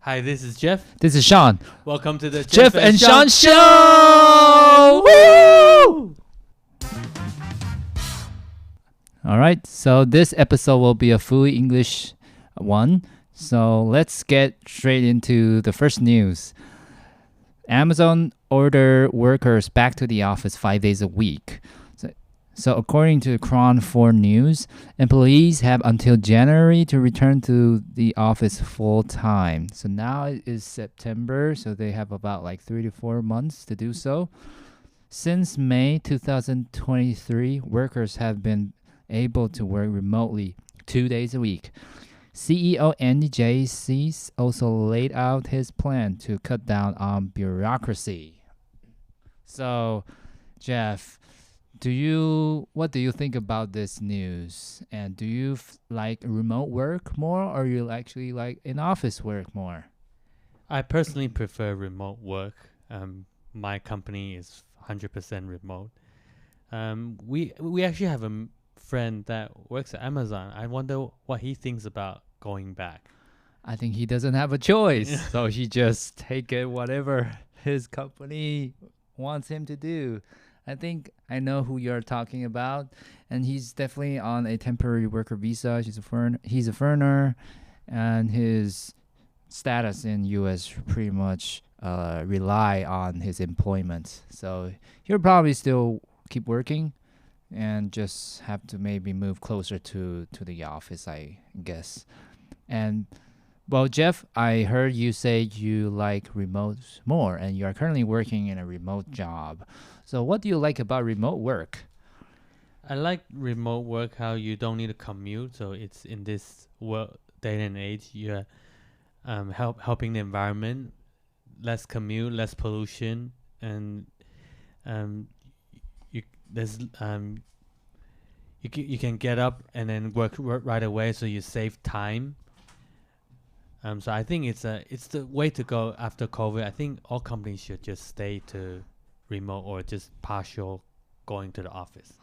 Hi, this is Jeff. This is Sean. Welcome to the Jeff and Sean Show! Woo! All right, so this episode will be a fully English one. So let's get straight into the first news. Amazon order workers back to the office 5 days a week. So according to Chron 4 News, employees have until January to return to the office full time. So now it is September, so they have about 3 to 4 months to do so. Since May 2023, workers have been able to work remotely 2 days a week. CEO Andy Jassy also laid out his plan to cut down on bureaucracy. So, Jeff, what do you think about this news? And do you like remote work more, or you actually like in-office work more? I personally prefer remote work. My company is 100% remote. We actually have a friend that works at Amazon. I wonder what he thinks about going back. I think he doesn't have a choice, so he just take it whatever his company wants him to do. I think I know who you're talking about, and he's definitely on a temporary worker visa. He's a foreigner, and his status in U.S. pretty much rely on his employment. So he'll probably still keep working, and just have to maybe move closer to the office, I guess. And well, Jeff, I heard you say you like remote more, and you are currently working in a remote job. So what do you like about remote work? I like remote work, how you don't need to commute. So it's in this day and age, you're helping the environment, less commute, less pollution, and you can get up and then work right away, so you save time. So I think it's the way to go after COVID. I think all companies should just stay to remote or just partial going to the office.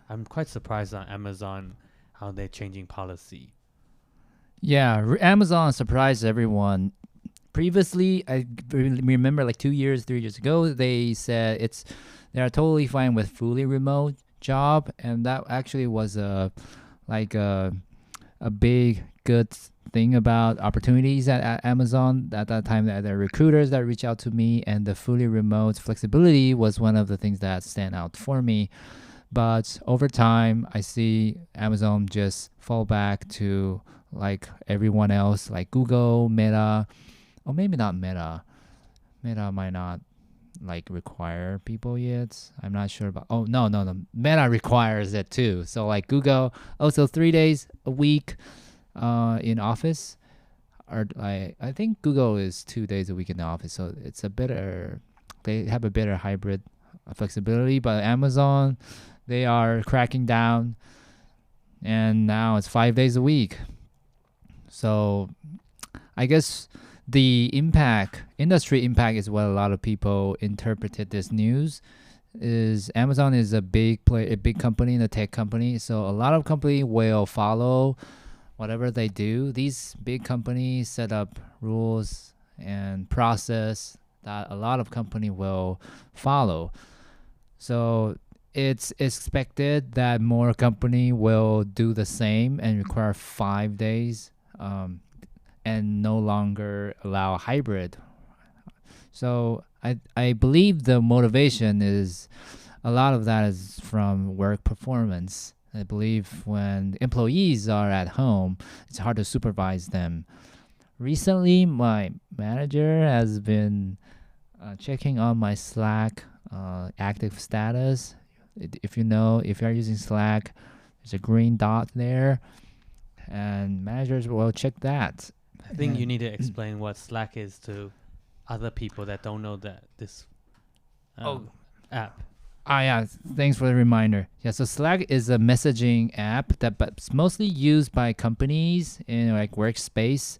I'm quite surprised on Amazon how they're changing policy. Yeah, Amazon surprised everyone. Previously, I remember 2 years, 3 years ago, they said they are totally fine with fully remote job, and that actually was a big good thing about opportunities at Amazon at that time. That the recruiters that reached out to me, and the fully remote flexibility was one of the things that stand out for me. But over time, I see Amazon just fall back to everyone else, like Google, Meta, or maybe not Meta. Meta might not require people yet. I'm not sure about. Oh no, Meta requires it too. So Google also 3 days a week in office. Or I think Google is 2 days a week in the office, so it's they have a better hybrid flexibility. But Amazon, they are cracking down, and now it's 5 days a week. So I guess the industry impact is what a lot of people interpreted this news. Is Amazon is a big company, a tech company, so a lot of companies will follow whatever they do. These big companies set up rules and process that a lot of companies will follow. So it's expected that more company will do the same and require 5 days, and no longer allow hybrid. So I believe the motivation is a lot of that is from work performance. I believe when employees are at home, it's hard to supervise them. Recently, my manager has been checking on my Slack active status. If you're using Slack, there's a green dot there, and managers will check that. I think you need to explain what Slack is to other people that don't know that this app. Yeah, thanks for the reminder. Yeah, so Slack is a messaging app that's mostly used by companies in workspace,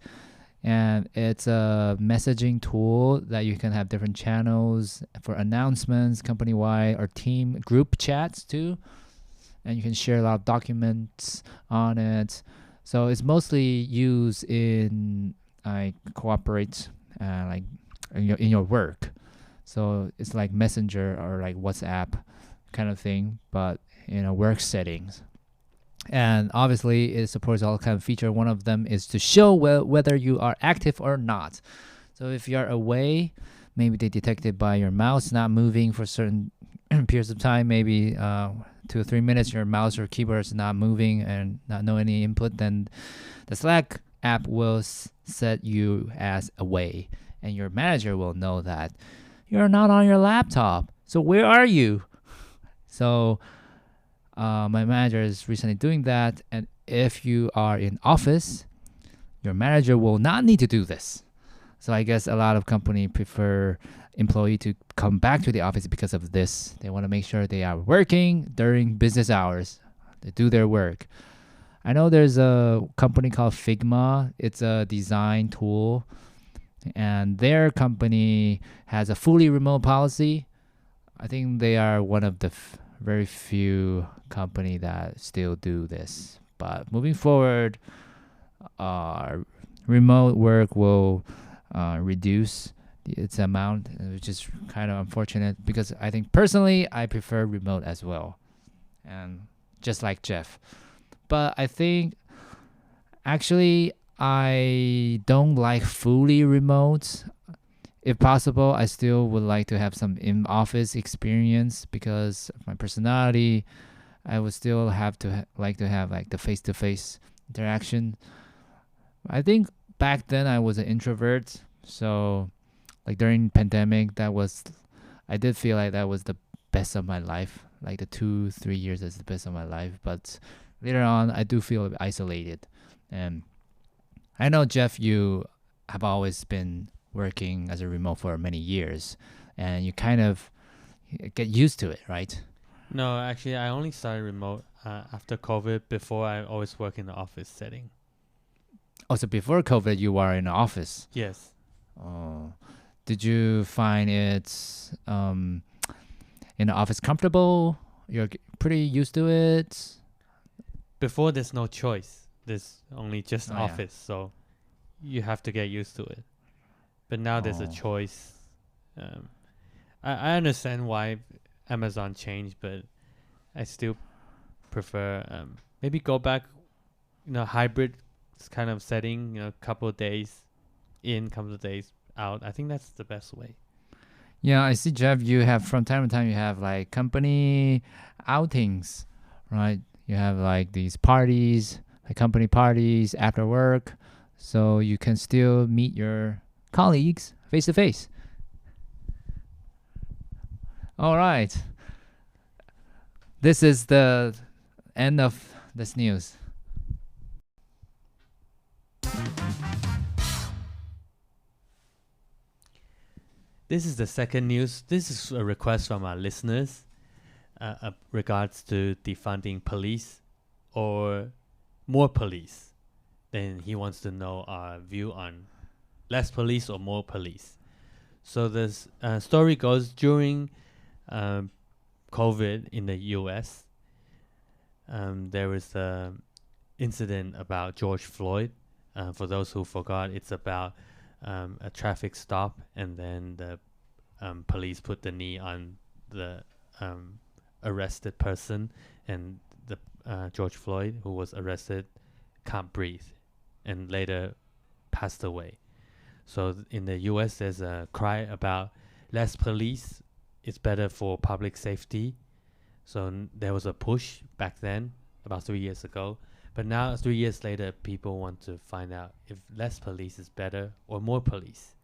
and it's a messaging tool that you can have different channels for announcements company-wide, or team group chats too, and you can share a lot of documents on it. So it's mostly used in corporate like in your work. So it's like Messenger or like WhatsApp kind of thing, but in a work settings. And obviously, it supports all kind of feature. One of them is to show whether you are active or not. So if you're away, maybe they detect it by your mouse not moving for certain periods of time, maybe 2 or 3 minutes, your mouse or keyboard is not moving and not no any input, then the Slack app will set you as away, and your manager will know that you're not on your laptop. So where are you? So my manager is recently doing that, and if you are in office, your manager will not need to do this. So I guess a lot of companies prefer employee to come back to the office because of this. They want to make sure they are working during business hours. They do their work. I know there's a company called Figma. It's a design tool, and their company has a fully remote policy. I think they are one of the very few company that still do this. But moving forward, remote work will reduce its amount, which is kind of unfortunate because I think personally I prefer remote as well, and just like Jeff. But I think actually I don't like fully remote. If possible, I still would like to have some in-office experience because of my personality. I would still have to like to have like the face-to-face interaction. I think back then I was an introvert, so like during pandemic, I did feel like that was the best of my life. Like the 2-3 years is the best of my life, but later on I do feel isolated. And I know, Jeff, you have always been working as a remote for many years, and you kind of get used to it, right? No, actually, I only started remote after COVID. Before, I always work in the office setting. Also, before COVID, you were in the office. Yes. Oh, did you find it in the office comfortable? You're pretty used to it. Before, there's no choice. There's only just Oh, office, so you have to get used to it. But now there's a choice. I understand why Amazon changed, but I still prefer maybe go back, hybrid kind of setting. Couple of days in, couple of days out. I think that's the best way. Yeah, I see, Jeff. You have from time to time you have like company outings, right? You have like these parties, like company parties after work, so you can still meet your colleagues face to face. All right. This is the end of this news. This is the second news. This is a request from our listeners regards to defunding police or more police. Then he wants to know our view on less police or more police. So this story goes during COVID in the US. There was an incident about George Floyd. For those who forgot, it's about a traffic stop, and then the police put the knee on the arrested person, and the George Floyd, who was arrested, can't breathe, and later passed away. So in the US, there's a cry about less police. It's better for public safety. So there was a push back then, about 3 years ago. But now, 3 years later, people want to find out if less police is better or more police.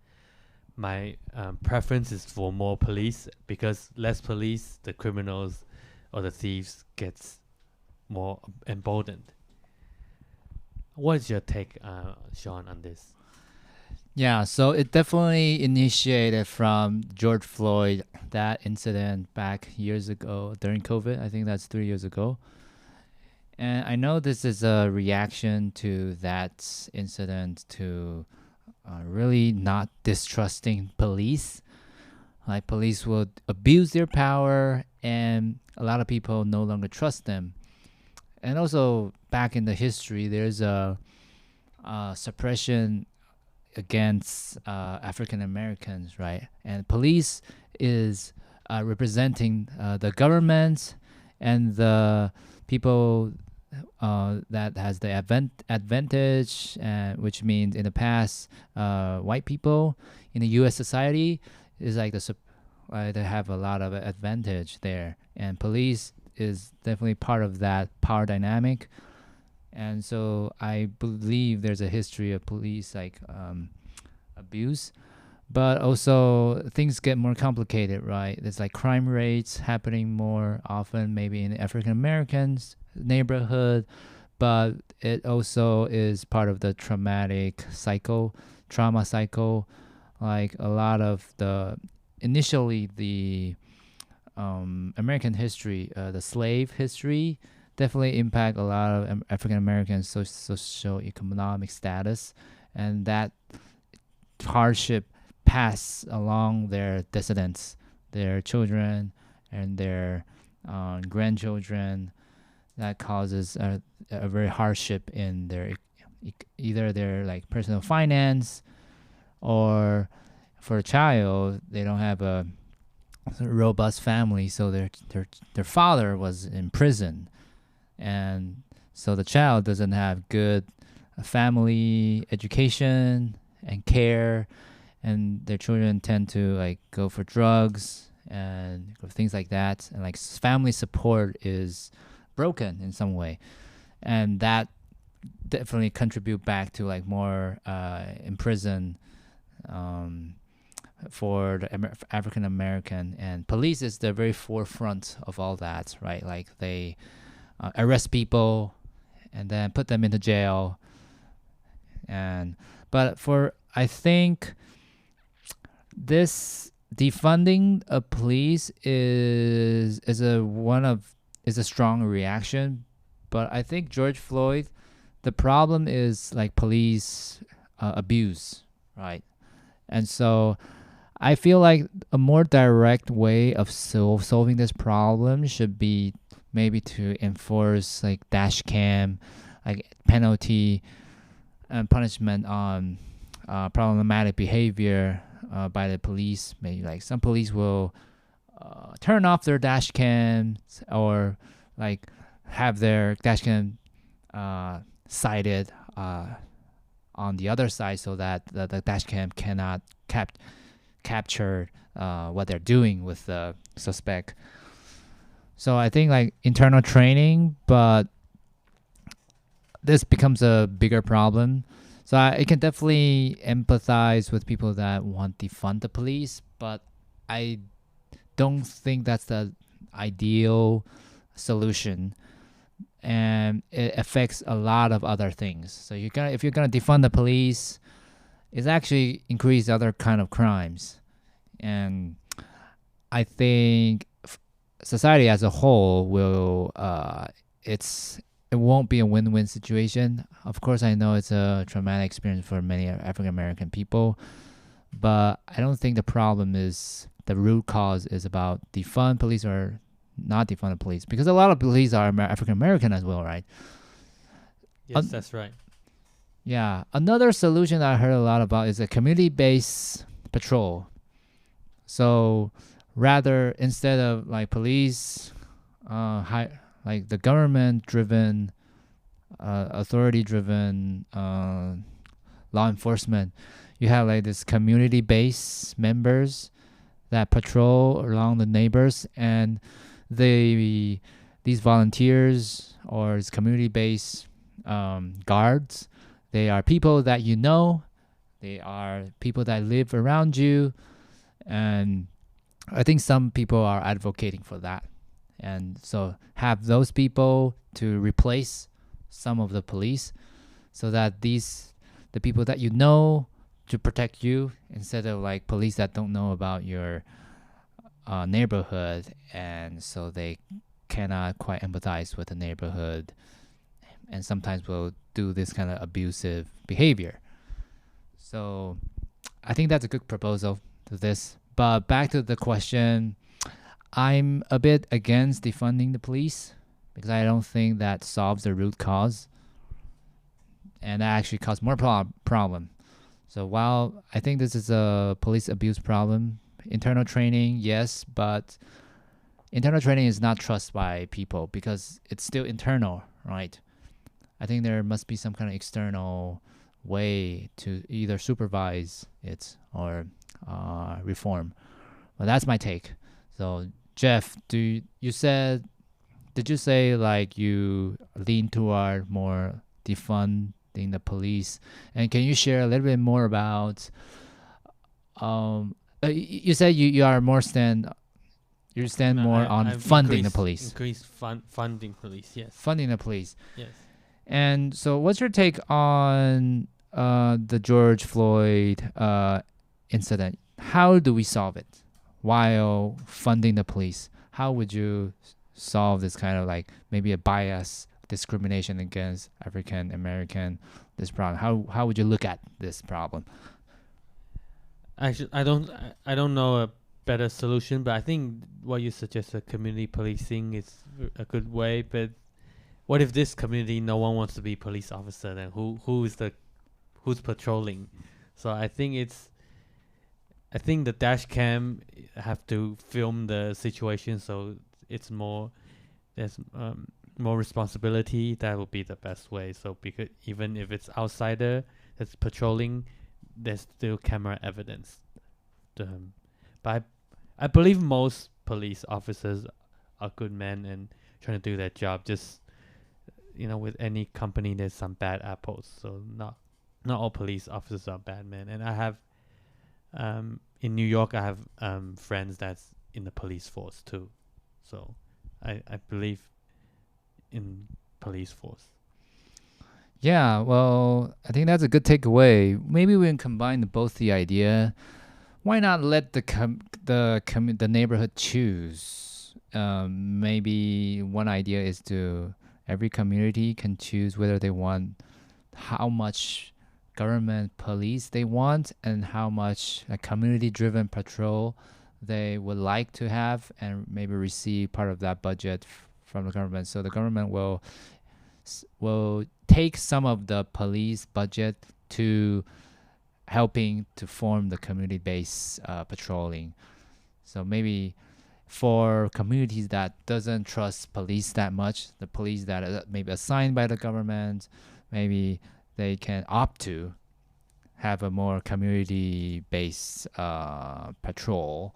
My preference is for more police, because less police, the criminals or the thieves gets more emboldened. What is your take, Sean, on this? Yeah, so it definitely initiated from George Floyd, that incident back years ago during COVID. I think that's 3 years ago. And I know this is a reaction to that incident, to really not distrusting police. Like police will abuse their power, and a lot of people no longer trust them. And also back in the history, there's a suppression against African Americans, right? And police is representing the government and the people that has the advantage, which means in the past, white people in the U.S. society is like they have a lot of advantage there, and police is definitely part of that power dynamic. And so I believe there's a history of police like abuse, but also things get more complicated, right? There's like crime rates happening more often, maybe in African Americans neighborhood, but it also is part of the trauma cycle. Like a lot of the initially the American history, the slave history, definitely impact a lot of African Americans' socio-economic status, and that hardship pass along their descendants, their children, and their grandchildren. That causes a very hardship in their either their like personal finance, or for a child they don't have a robust family, so their father was in prison, and so the child doesn't have good family education and care, and their children tend to like go for drugs and things like that, and like family support is broken in some way, and that definitely contribute back to like more in prison for the African American, and police is the very forefront of all that, right? Like they arrest people and then put them into jail, but for I think this defunding of police is a strong reaction, but I think George Floyd, the problem is like police abuse, right? And so I feel like a more direct way of solving this problem should be maybe to enforce like dash cam, like penalty and punishment on problematic behavior by the police. Maybe like some police will turn off their dash cams, or like have their dash cam sighted on the other side, so that the dash cam cannot capture what they're doing with the suspect. So I think like internal training, but this becomes a bigger problem. So I can definitely empathize with people that want to defund the police, but I don't think that's the ideal solution, and it affects a lot of other things. So if you're gonna defund the police, it's actually increase other kind of crimes, and I think society as a whole will it won't be a win-win situation. Of course, I know it's a traumatic experience for many African American people, but I don't think the problem is the root cause is about defund police or not defund the police, because a lot of police are African American as well, right? Yes, that's right. Yeah. Another solution I heard a lot about is a community-based patrol. So rather, instead of like police, like the government-driven, authority-driven law enforcement, you have like this community-based members that patrol along the neighbors, and these volunteers or community-based guards, they are people that you know, they are people that live around you, and I think some people are advocating for that. And so have those people to replace some of the police, so that the people that you know to protect you, instead of like police that don't know about your neighborhood, and so they cannot quite empathize with the neighborhood, and sometimes will do this kind of abusive behavior. So I think that's a good proposal to this. But back to the question, I'm a bit against defunding the police, because I don't think that solves the root cause, and that actually causes more problem. So while I think this is a police abuse problem, internal training, yes, but internal training is not trust by people because it's still internal, right? I think there must be some kind of external way to either supervise it or reform. But that's my take. So Jeff, you said, did you say like you lean toward more defunding the police? And can you share a little bit more about? You said you are more you stand more on I've funding the police. Increased funding police. Yes. Funding the police. Yes. And so, what's your take on the George Floyd incident? How do we solve it while funding the police? How would you solve this kind of like maybe a bias discrimination against African American, this problem? How would you look at this problem? Actually, I don't know a better solution, but I think what you suggested, community policing, is a good way. But what if this community no one wants to be police officer? Then who's patrolling? So I think the dash cam have to film the situation, so it's there's more responsibility. That would be the best way. So because even if it's outsider that's patrolling, there's still camera evidence. But I believe most police officers are good men and trying to do their job. Just with any company, there's some bad apples. So not all police officers are bad men. And I have in New York, I have friends that's in the police force too. So I believe in police force. Yeah, well, I think that's a good takeaway. Maybe we can combine both the idea. Why not let the neighborhood choose? Maybe one idea is to every community can choose whether they want how much government police they want and how much a community-driven patrol they would like to have, and maybe receive part of that budget from the government. So the government will take some of the police budget to helping to form the community-based patrolling. So maybe for communities that doesn't trust police that much, the police that are maybe assigned by the government, maybe they can opt to have a more community-based patrol,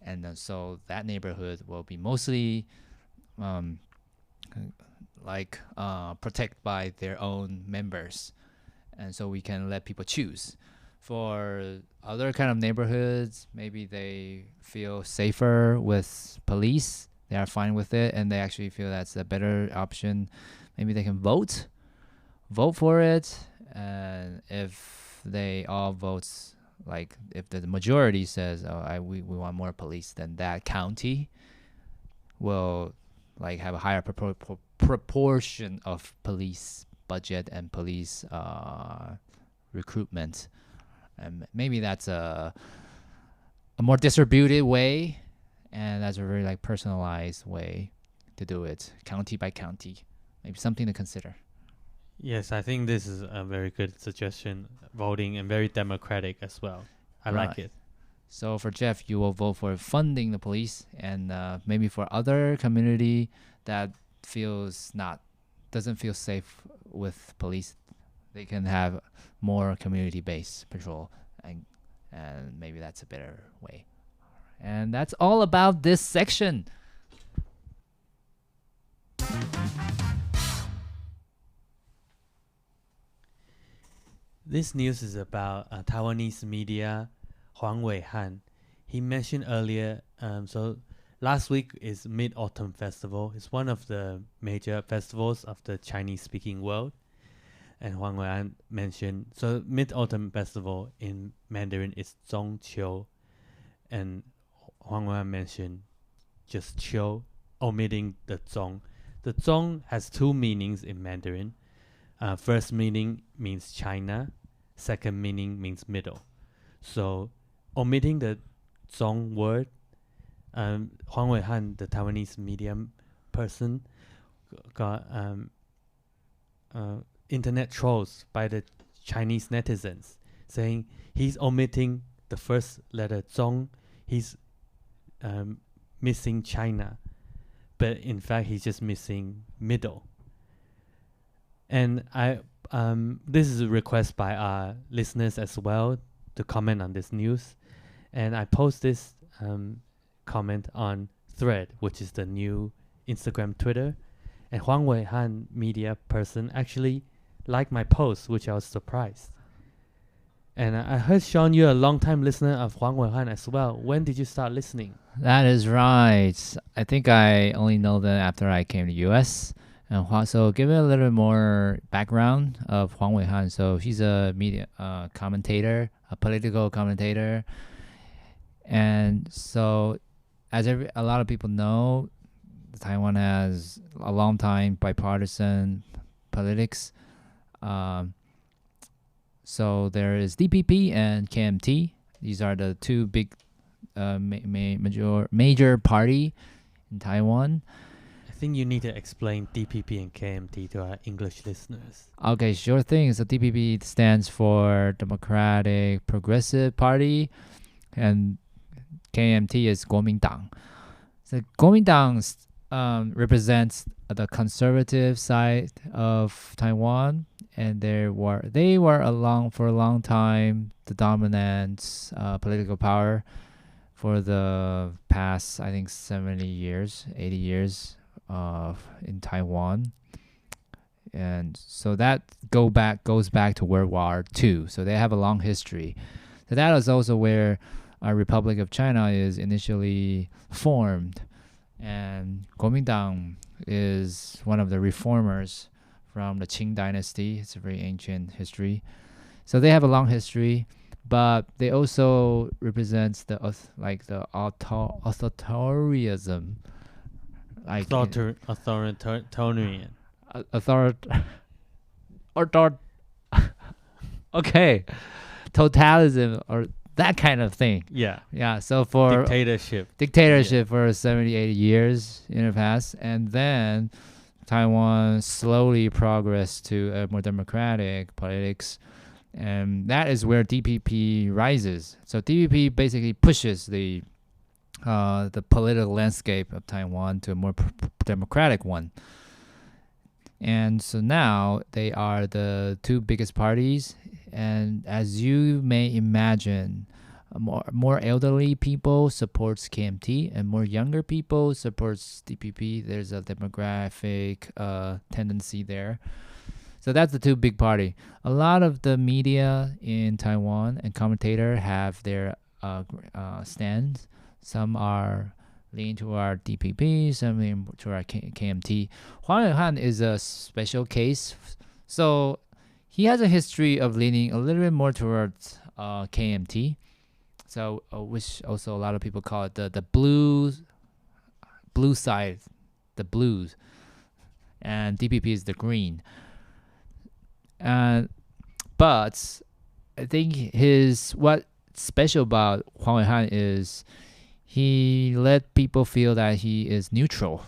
and so that neighborhood will be mostly protected by their own members, and so we can let people choose. For other kind of neighborhoods, maybe they feel safer with police, they are fine with it, and they actually feel that's a better option. Maybe they can vote for it, and if they all votes, like if the majority says, we want more police, then that county will like have a higher proportion of police budget and police recruitment. And maybe that's a more distributed way, and that's a very like personalized way to do it, county by county. Maybe something to consider. Yes, I think this is a very good suggestion. Voting and very democratic as well. I like it. So for Jeff, you will vote for funding the police, and maybe for other community that doesn't feel safe with police, they can have more community-based patrol, and maybe that's a better way. And that's all about this section. This news is about Taiwanese media Huang Wei-Han. He mentioned earlier, so last week is Mid-Autumn Festival. It's one of the major festivals of the Chinese-speaking world. And Huang Wei-Han mentioned, so Mid-Autumn Festival in Mandarin is Zhongqiu. And Huang Wei-Han mentioned just Qiu, omitting the Zhong. The Zhong has two meanings in Mandarin. First meaning means China. Second meaning means middle. So omitting the Zhong word, Huang Wei-Han, the Taiwanese media person, got internet trolls by the Chinese netizens saying he's omitting the first letter Zhong. He's missing China, but in fact he's just missing middle. And this is a request by our listeners as well to comment on this news, and I post this comment on Thread, which is the new Instagram Twitter, and Huang Wei-Han media person actually liked my post, which I was surprised. And I heard, Sean, you're a long-time listener of Huang Wei-Han as well. When did you start listening? That is right. I think I only know them after I came to US. And so give it a little more background of Huang Wei-Han. So he's a media commentator, a political commentator. And so as a lot of people know, Taiwan has a long time bipartisan politics. So there is DPP and KMT. These are the two big major party in Taiwan. I think you need to explain DPP and KMT to our English listeners. Okay, sure thing. So DPP stands for Democratic Progressive Party, and KMT is 国民党. So 国民党represents the conservative side of Taiwan, and they were for a long time the dominant political power for the past, I think, 70 years, 80 years in Taiwan. And so that goes back to World War II. So they have a long history. So that is also where Republic of China is initially formed. And Kuomintang is one of the reformers from the Qing dynasty. It's a very ancient history. So they have a long history, but they also represents the authoritarianism, like Authoritarian. Okay, totalism or that kind of thing. Yeah. So for dictatorship for 70, 80 years in the past, and then Taiwan slowly progressed to a more democratic politics, and that is where DPP rises. So DPP basically pushes the political landscape of Taiwan to a more democratic one. And so now they are the two biggest parties. And as you may imagine, more elderly people supports KMT, and more younger people supports DPP. There's a demographic tendency there. So that's the two big party. A lot of the media in Taiwan and commentator have their stands. Some are lean to our DPP, some lean to our KMT. Huang Wei-Han is a special case. So he has a history of leaning a little bit more towards KMT. So which also a lot of people call it the blue side, the blues. And DPP is the green. But I think what's special about Huang Wei-Han is he let people feel that he is neutral.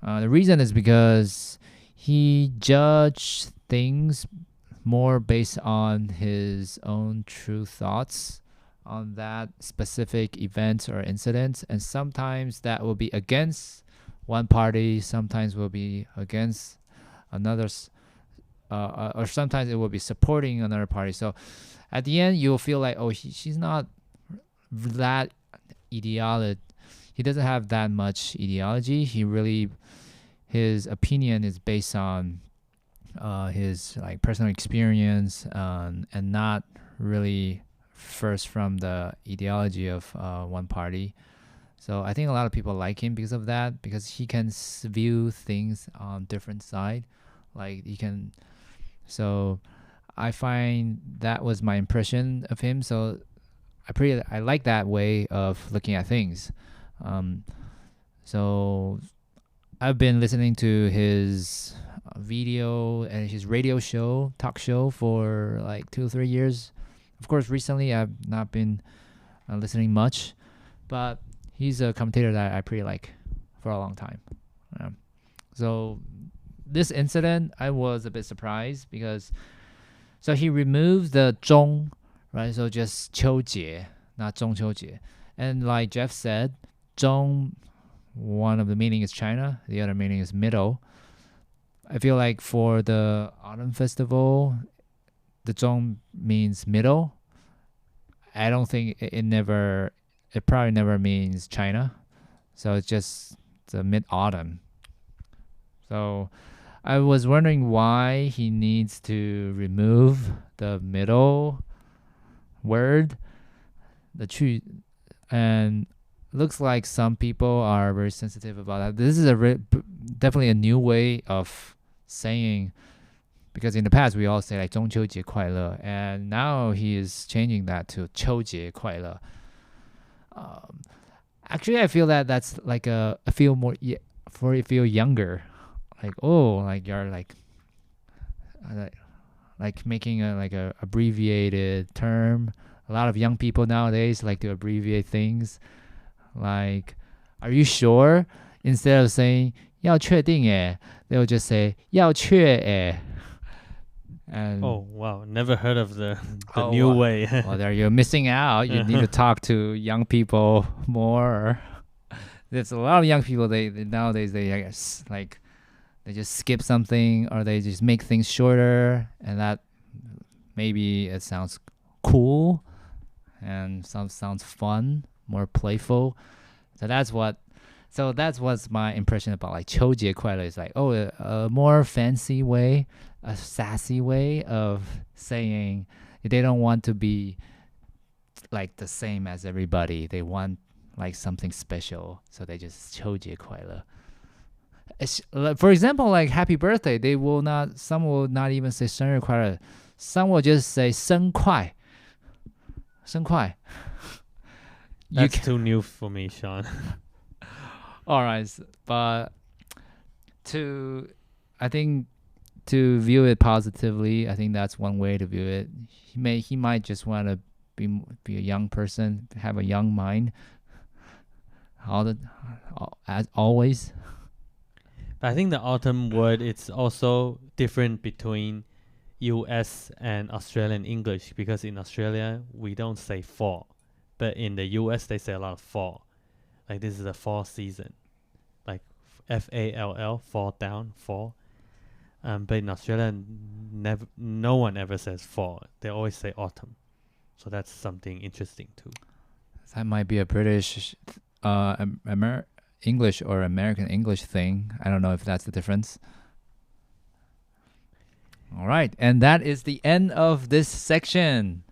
The reason is because he judged things more based on his own true thoughts on that specific event or incident, and sometimes that will be against one party, sometimes will be against another's, or sometimes it will be supporting another party. So at the end, you'll feel like, oh, she's not that ideology. He doesn't have that much ideology. His opinion is based on his personal experience, and not really first from the ideology of one party. So I think a lot of people like him because of that, because he can view things on different side. So I find that was my impression of him. So I like that way of looking at things. So I've been listening to his video and his radio show, talk show, for like 2 or 3 years. Of course, recently I've not been listening much, but he's a commentator that I pretty like for a long time. So this incident, I was a bit surprised because he removed the zhong right? So just 秋节, not 中秋节. And like Jeff said, 中, one of the meaning is China, the other meaning is middle. I feel like for the autumn festival, the 中 means middle. I don't think it probably never means China. So it's just the mid-autumn. So I was wondering why he needs to remove the middle word, the 去, and looks like some people are very sensitive about that. This is definitely a new way of saying, because in the past we all say like 中秋节快乐, and now he is changing that to 秋节快乐. Actually, I feel that that's like I feel more for you feel younger, like like you're like making a abbreviated term. A lot of young people nowadays like to abbreviate things. Like, are you sure? Instead of saying 要确定耶, they'll just say 要确耶. And oh wow, never heard of the new way. Well, there you're missing out. You need to talk to young people more. There's a lot of young people. They nowadays I guess like they just skip something or they just make things shorter, and that maybe it sounds cool and sounds fun, more playful. So that's what's my impression about like 秋节快乐. It's like a more fancy way, a sassy way of saying they don't want to be like the same as everybody. They want like something special, so they just 秋节快乐. For example, like happy birthday, some will not even say 生日快乐. Some will just say 生快. 生快. That's too new for me, Sean. All right, but I think to view it positively, I think that's one way to view it. He might just want to be a young person, have a young mind. As always. But I think the autumn word, it's also different between US and Australian English, because in Australia we don't say fall, but in the US they say a lot of fall. Like this is a fall season, like FALL, fall down, fall. But in Australia, no one ever says fall. They always say autumn. So that's something interesting too. That might be a British, English or American English thing. I don't know if that's the difference. All right, and that is the end of this section.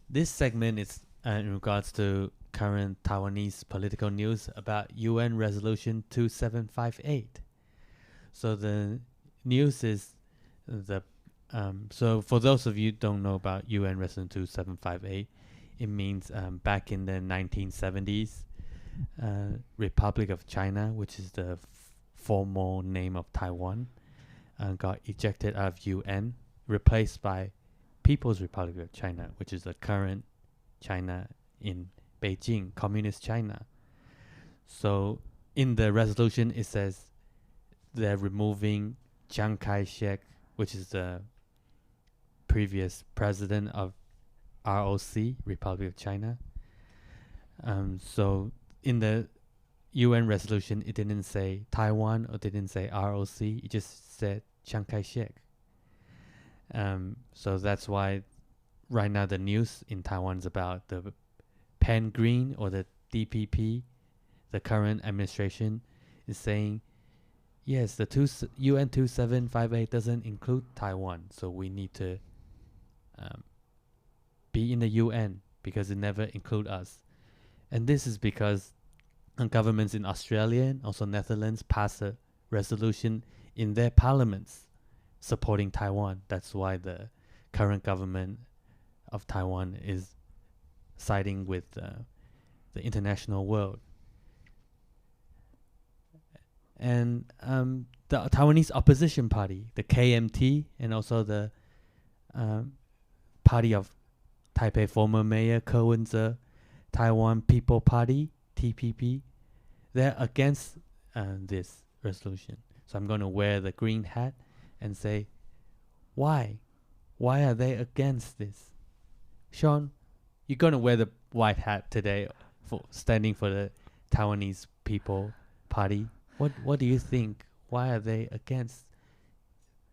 This segment is in regards to current Taiwanese political news about UN Resolution 2758. So the news is so for those of you who don't know about UN Resolution 2758, it means back in the 1970s, Republic of China, which is the formal name of Taiwan, got ejected out of UN, replaced by People's Republic of China, which is the current China in Beijing, Communist China. So in the resolution, it says they're removing Chiang Kai-shek, which is the previous president of ROC, Republic of China. So in the UN resolution, it didn't say Taiwan or didn't say ROC. It just said Chiang Kai-shek. So that's why right now the news in Taiwan is about the Pan Green or the DPP. The current administration is saying, yes, the UN 2758 doesn't include Taiwan, so we need to be in the UN because it never include us. And this is because governments in Australia and also Netherlands passed a resolution in their parliaments supporting Taiwan. That's why the current government of Taiwan is siding with the international world. And the Taiwanese opposition party, the KMT, and also the party of Taipei former mayor Ke Wen-je, Taiwan People Party, TPP, they're against this resolution. So I'm going to wear the green hat and say, why? Why are they against this? Sean, you're gonna wear the white hat today for standing for the Taiwanese People Party. What do you think? Why are they against?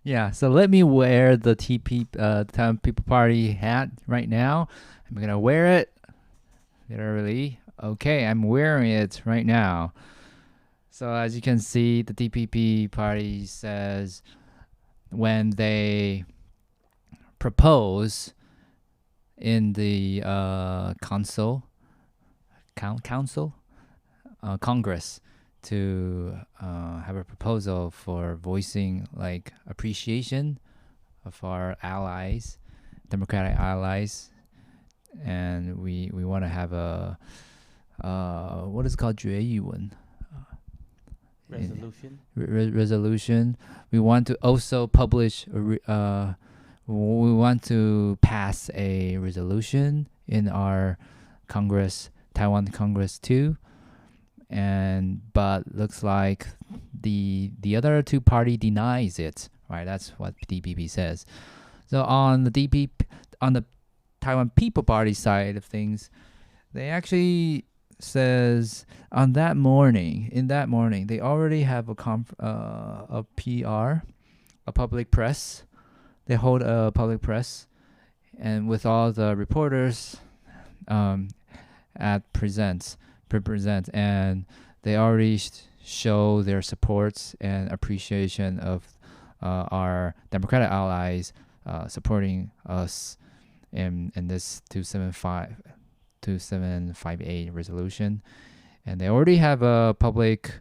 Yeah, so let me wear the Taiwan People Party hat right now. I'm gonna wear it. Literally. Okay, I'm wearing it right now. So as you can see, the TPP party says when they propose in the Congress to have a proposal for voicing like appreciation of our allies, democratic allies, and we want to have a what is called 决议文 Resolution. Resolution. We want to also publish we want to pass a resolution in our Congress, Taiwan Congress too. But looks like the other two party denies it, right? That's what DPP says. So on the Taiwan People Party side of things, they actually says in that morning, they already have a PR, a public press. They hold a public press, and with all the reporters at present, and they already show their supports and appreciation of our democratic allies supporting us in this 2758 resolution. And they already have a public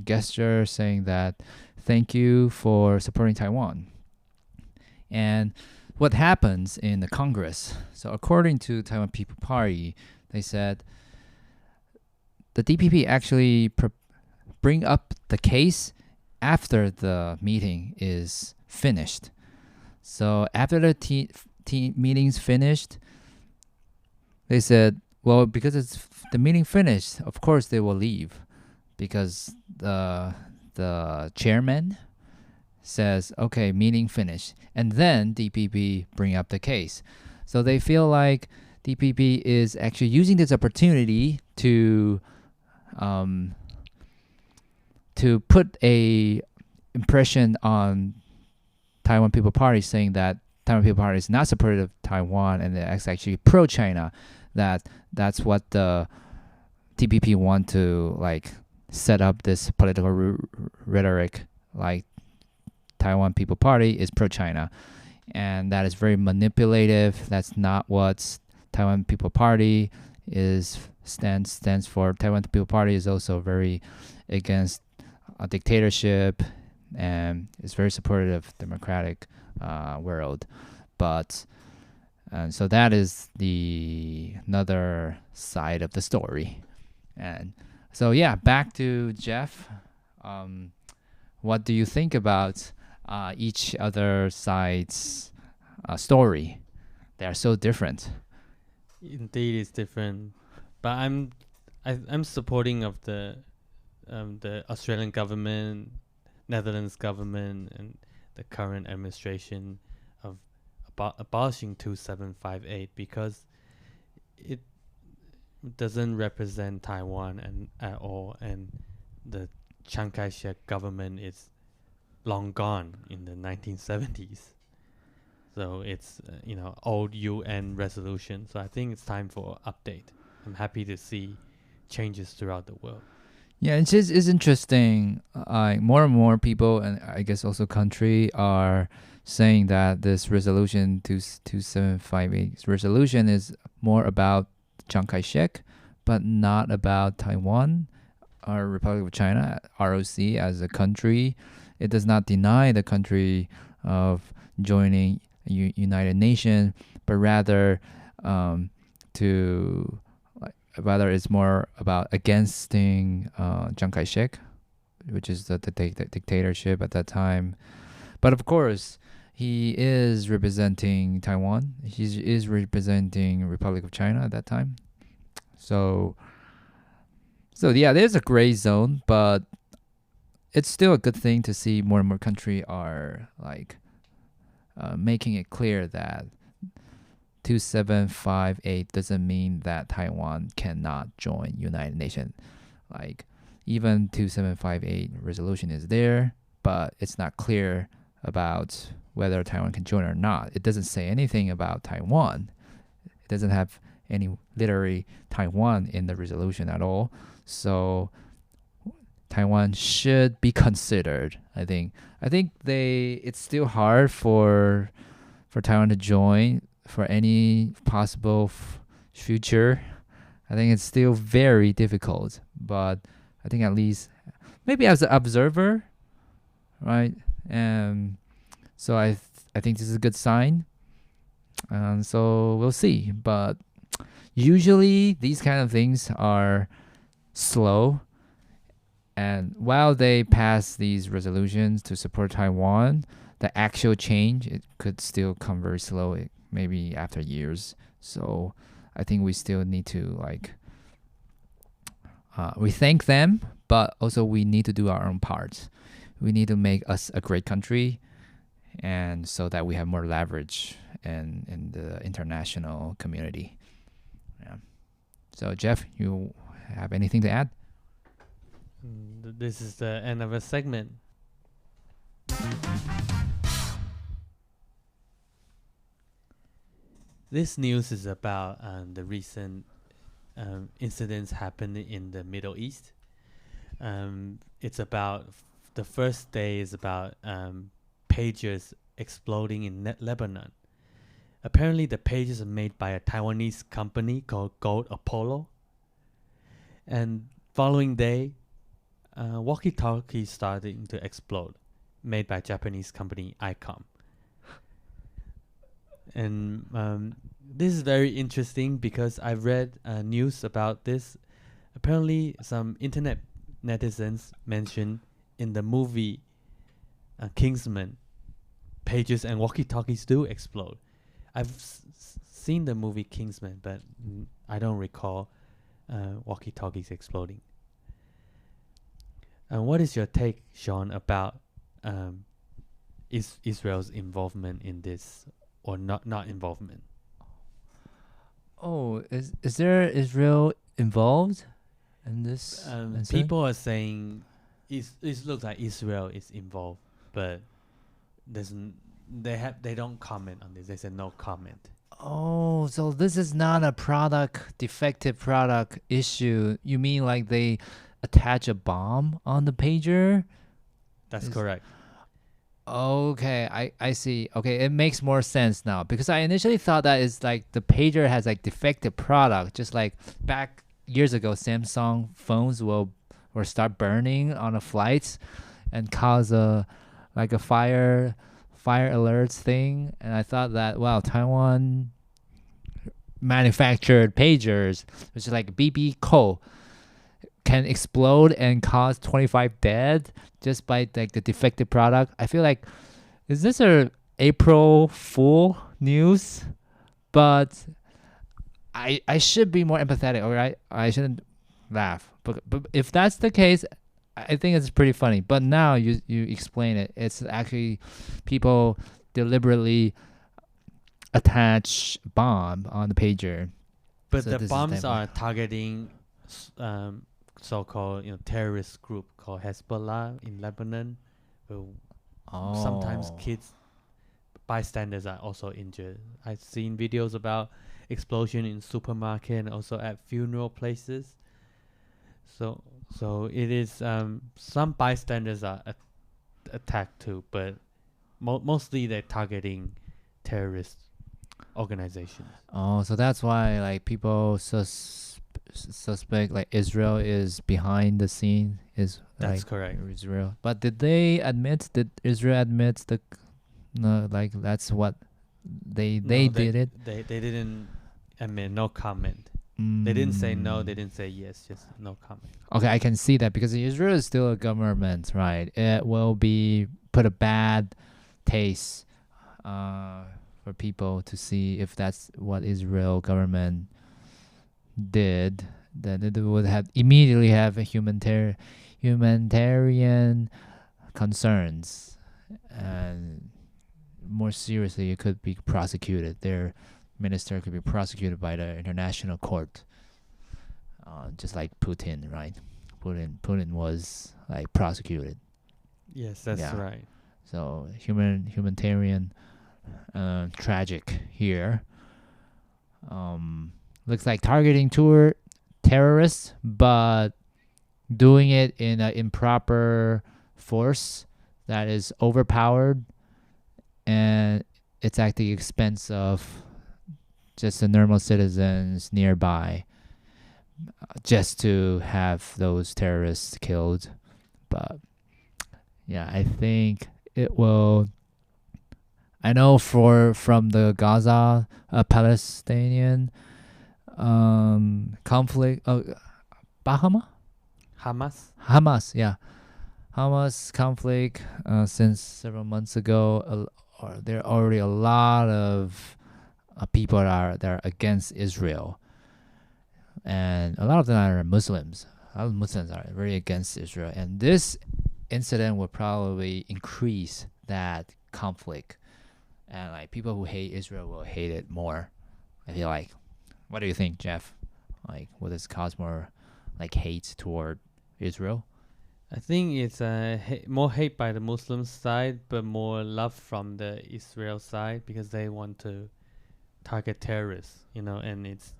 gesture saying that thank you for supporting Taiwan. And what happens in the Congress? So according to Taiwan People Party, they said the DPP actually bring up the case after the meeting is finished. So after the meeting's finished, they said, well, because it's the meeting finished, of course they will leave, because the chairman says, okay, meeting finished, and then DPP bring up the case. So they feel like DPP is actually using this opportunity to put a impression on Taiwan People Party, saying that Taiwan People Party is not supportive of Taiwan and it's actually pro-China. That's what the TPP want to like set up this political rhetoric, like Taiwan People Party is pro-China, and that is very manipulative. That's not what Taiwan People Party stands for. Taiwan People Party is also very against a dictatorship and is very supportive of democratic world. But so that is another side of the story. And so yeah, back to Jeff. What do you think about each other side's story? They are so different. Indeed, it's different. But I'm supporting of the Australian government, Netherlands government, and the current administration of abolishing 2758, because it doesn't represent Taiwan at all, and the Chiang Kai-shek government is long gone in the 1970s. So it's old UN resolution. So I think it's time for update. I'm happy to see changes throughout the world. Yeah, it's interesting. More and more people, and I guess also country, are saying that this resolution 2758 resolution is more about Chiang Kai-shek, but not about Taiwan or Republic of China, ROC as a country. It does not deny the country of joining United Nations, but rather it's more about against Chiang Kai-shek, which is the dictatorship at that time. But of course, he is representing Taiwan. He is representing Republic of China at that time. So yeah, there's a gray zone, but it's still a good thing to see more and more countries are like making it clear that 2758 doesn't mean that Taiwan cannot join United Nations. Like even 2758 resolution is there, but it's not clear about whether Taiwan can join or not. It doesn't say anything about Taiwan. It doesn't have any literary Taiwan in the resolution at all. So Taiwan should be considered. I think it's still hard for Taiwan to join for any possible future. I think it's still very difficult, but I think at least maybe as an observer, right? So I think this is a good sign. So we'll see. But usually these kind of things are slow. And while they pass these resolutions to support Taiwan, the actual change, it could still come very slow, maybe after years. So I think we still need to we thank them, but also we need to do our own part. We need to make us a great country, and so that we have more leverage in the international community. Yeah. So Jeff, you have anything to add? This is the end of a segment. This news is about the recent incidents happening in the Middle East. It's about the first day is about pagers exploding in Lebanon. Apparently, the pages are made by a Taiwanese company called Gold Apollo. And following day, walkie-talkies starting to explode, made by Japanese company ICOM. And this is very interesting because I've read news about this. Apparently, some internet netizens mentioned in the movie Kingsman, pages and walkie-talkies do explode. I've seen the movie Kingsman, but I don't recall walkie-talkies exploding. And what is your take, Sean, about Israel's involvement in this, or not involvement? Oh, is there Israel involved in this? People are saying it looks like Israel is involved, but they don't comment on this. They said no comment. Oh, so this is not a defective product issue. You mean like they attach a bomb on the pager? That's correct. Okay, I see. Okay, it makes more sense now because I initially thought that it's like the pager has like defective product, just like back years ago, Samsung phones will start burning on a flight and cause a fire alerts thing. And I thought that Taiwan manufactured pagers, which is like BB Co, can explode and cause 25 dead just by like the defective product. I feel like, is this a April Fool news? But I should be more empathetic, all right? I shouldn't laugh. But if that's the case, I think it's pretty funny. But now you explain it. It's actually people deliberately attach bomb on the pager. But so the bombs are targeting so-called terrorist group called Hezbollah in Lebanon. Sometimes kids, bystanders are also injured. I've seen videos about explosion in supermarket and also at funeral places. So it is some bystanders are attacked too, but mostly they're targeting terrorist organizations. Oh, so that's why like people suspect like Israel is behind the scene. That's like, correct. Israel. But did Israel admit that's what they did it? They didn't admit, no comment. They didn't say no, they didn't say yes, just no comment. Okay, I can see that because Israel is still a government, right? It will be put a bad taste for people to see if that's what Israel government did. then it would have immediately have a humanitarian concerns, and more seriously, it could be prosecuted. Their minister could be prosecuted by the international court, just like Putin, right? Putin was like prosecuted. Yes, that's Yeah. right. So humanitarian tragic here. Looks like targeting terrorists, but doing it in an improper force that is overpowered, and it's at the expense of just the normal citizens nearby, just to have those terrorists killed. But yeah, I think it will. I know from the Gaza Palestinian conflict, Bahama, Hamas. yeah, Hamas conflict since several months ago. There are already a lot of people that are against Israel, and a lot of them are Muslims. A lot of Muslims are very against Israel, and this incident will probably increase that conflict, and like people who hate Israel will hate it more. I feel like. What do you think, Jeff? Like, will this cause more like hate toward Israel? I think it's more hate by the Muslim side, but more love from the Israel side because they want to target terrorists, and it's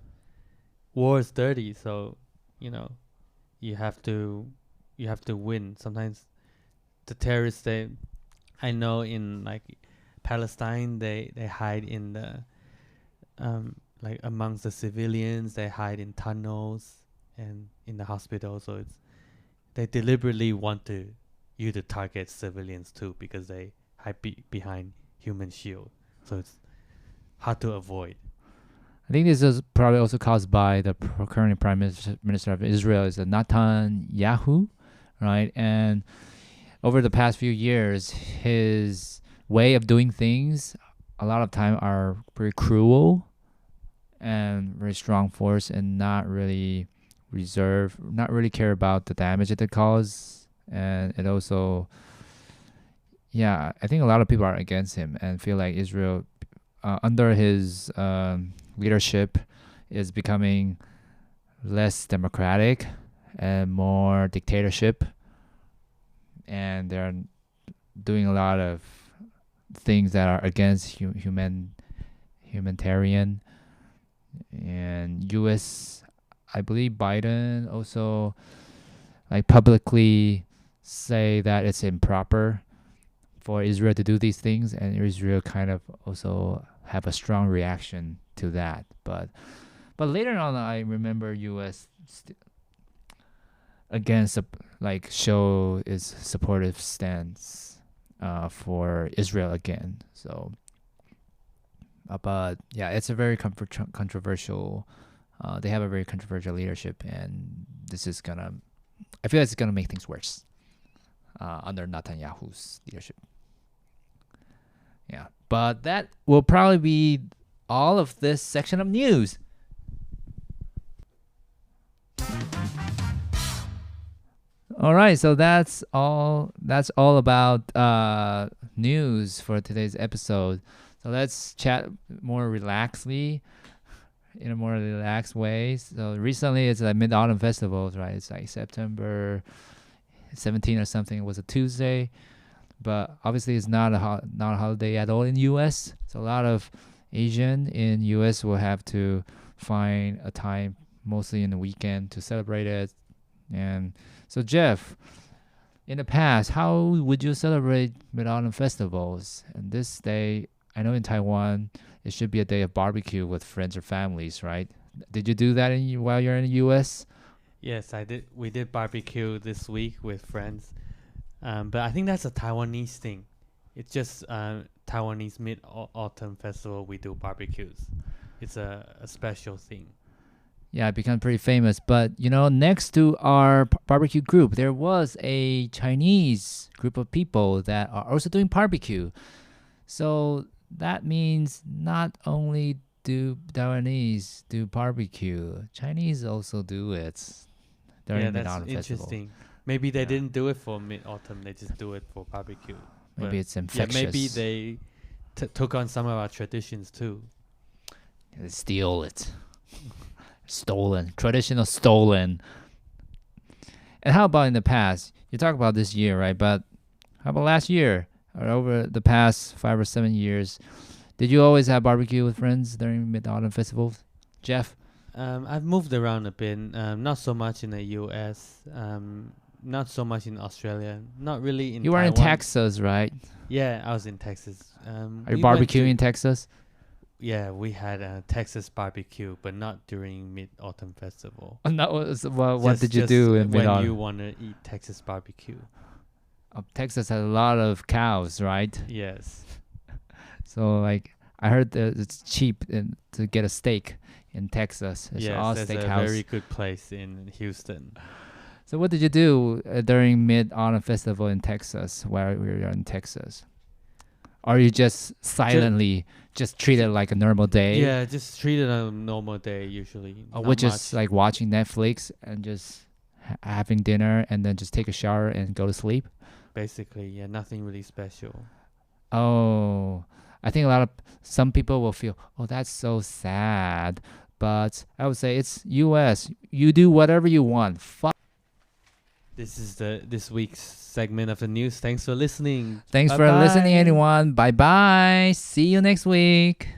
war is dirty, so you have to win. Sometimes the terrorists, I know in like Palestine, they hide in the like amongst the civilians, they hide in tunnels and in the hospital. So they deliberately want you to target civilians too because they hide behind human shield. So it's hard to avoid. I think this is probably also caused by the current Prime Minister of Israel is Netanyahu, right? And over the past few years, his way of doing things a lot of time are pretty cruel and very strong force, and not really care about the damage that it causes. And it also, yeah, I think a lot of people are against him and feel like Israel, under his leadership, is becoming less democratic and more dictatorship, and they're doing a lot of things that are against humanitarian. And U.S., I believe Biden also like publicly say that it's improper for Israel to do these things, and Israel kind of also have a strong reaction to that. But later on, I remember U.S. again show its supportive stance for Israel again. So. But yeah, it's a very controversial. They have a very controversial leadership, and I feel like it's gonna make things worse under Netanyahu's leadership. Yeah, but that will probably be all of this section of news. All right, so that's all about news for today's episode. So let's chat more relaxedly, in a more relaxed way. So recently it's like Mid-Autumn Festivals, right? It's like September 17 or something. It was a Tuesday, but obviously it's not a holiday at all in U.S. So a lot of Asian in U.S. will have to find a time, mostly in the weekend, to celebrate it. And so Jeff, in the past, how would you celebrate Mid-Autumn Festivals? And this day, I know in Taiwan, it should be a day of barbecue with friends or families, right? Did you do that while you're in the U.S.? Yes, I did. We did barbecue this week with friends, but I think that's a Taiwanese thing. It's just Taiwanese Mid-Autumn Festival. We do barbecues. It's a special thing. Yeah, it became pretty famous. But, next to our barbecue group, there was a Chinese group of people that are also doing barbecue. So that means not only do Taiwanese do barbecue? Chinese also do it during Yeah, Mid that's Autumn Festival. interesting. Maybe they Yeah. didn't do it for Mid Autumn; they just do it for barbecue. Maybe But it's yeah, infectious. maybe they took on some of our traditions too. They steal it. Stolen. Traditional stolen. And how about in the past? You talk about this year, right? But how about last year? Or over the past 5 or 7 years? Did you always have barbecue with friends during Mid-Autumn Festivals? Jeff? I've moved around a bit. Not so much in the U.S. Not so much in Australia. Not really in. You were in Taiwan. Texas, right? Yeah, I was in Texas. Are you we went barbecuing in Texas? Yeah, we had a Texas barbecue, but not during Mid Autumn Festival. That was, what did you do in when Mid-Autumn? you want to eat Texas barbecue? Texas has a lot of cows, right? Yes. So like I heard that it's cheap to get a steak in Texas. It's all Yes, there's a steakhouse. very good place in Houston. So what did you do during Mid-Autumn Festival in Texas, where we were in Texas? Or you just silently just treat it like a normal day? Yeah, just treat it a normal day usually. Or Not we're just much. like watching Netflix and just having dinner and then just take a shower and go to sleep? Basically, yeah, nothing really special. Oh, I think some people will feel, oh, that's so sad. But I would say it's US. You do whatever you want. This is this week's segment of the news. Thanks for listening. Thanks for Bye-bye. listening, anyone. Bye bye. See you next week.